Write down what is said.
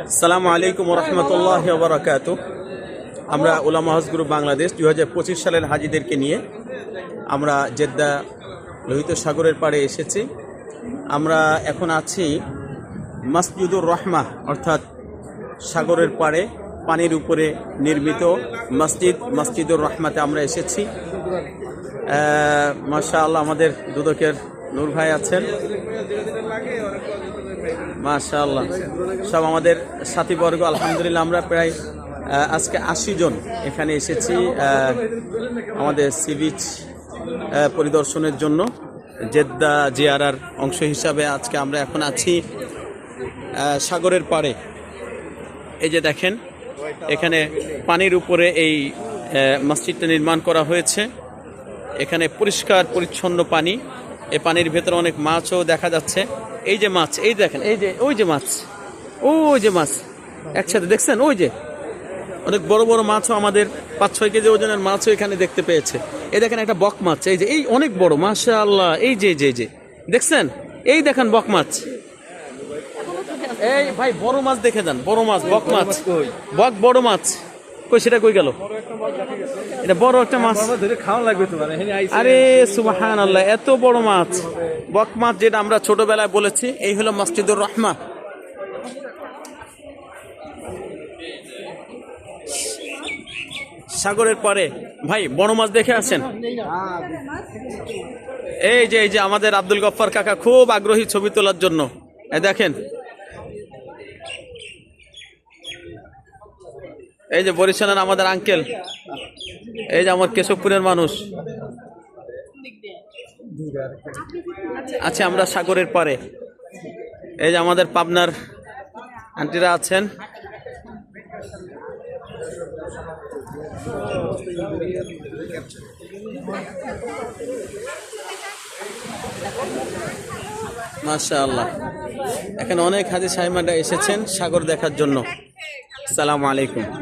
আসসালামু আলাইকুম রহমতুল্লাহ বারাকাত। আমরা উলামা হজ গ্রুপ বাংলাদেশ 2025 সালের হাজিদেরকে নিয়ে আমরা জেদ্দা লোহিত সাগরের পাড়ে এসেছি। আমরা এখন আছি মসজিদুর রহমা অর্থাৎ সাগরের পাড়ে পানির উপরে নির্মিত মসজিদুর রহমাতে আমরা এসেছি। মাশাআল্লাহ, আমাদের দুদকের নূর ভাই আছেন, মাশাআল্লাহ সব আমাদের সাথীবর্গ। আলহামদুলিল্লাহ আমরা প্রায় আজকে 80 জন এখানে এসেছি আমাদের সি বিচ পরিদর্শনের জন্য জেদ্দা জিয়ারার অংশ হিসাবে। আজকে আমরা এখন আছি সাগরের পাড়ে। এই যে দেখেন, এখানে পানির উপরে এই মসজিদটা নির্মাণ করা হয়েছে। এখানে পরিষ্কার পরিচ্ছন্ন পানি, এই পানির ভেতরে অনেক মাছও দেখা যাচ্ছে। এই যে মাছ, এই দেখেন, এই যে ওই যে মাছ, ওই যে মাছ একসাথে দেখছেন, ওই যে অনেক বড় বড় মাছও, আমাদের 5-6 কেজি ওজনের মাছও এখানে দেখতে পেয়েছে। এই দেখেন একটা বক মাছ, এই যে এই অনেক বড়, মাশাআল্লাহ। এই যে যে দেখছেন, এই দেখেন বক মাছ। এই ভাই বড় মাছ দেখে যান, বড় মাছ, বক মাছ, বড় মাছ কই, সেটা কই গেল? এটা বড় একটা মাছ, আরে সুবহানাল্লাহ, এত বড় মাছ, বক মাছ, যেটা আমরা ছোটবেলায় বলেছি। এই হলো মসজিদুর রহমা। সাগরের পরে ভাই বড় মাছ দেখে আছেন? এই যে আমাদের আব্দুল গফফার কাকা খুব আগ্রহী ছবি তোলার জন্য। দেখেন, এই যে বরিশালের আমাদের আঙ্কেল, এই যে আমার কেশবপুরের মানুষ। আচ্ছা, আমরা সাগরের পারে, এই যে আমাদের পাবনার আন্টিরা আছেন। মাশাআল্লাহ, এখানে অনেক হাজি সাহেবরা এসেছেন সাগর দেখার জন্য। আসসালামু আলাইকুম।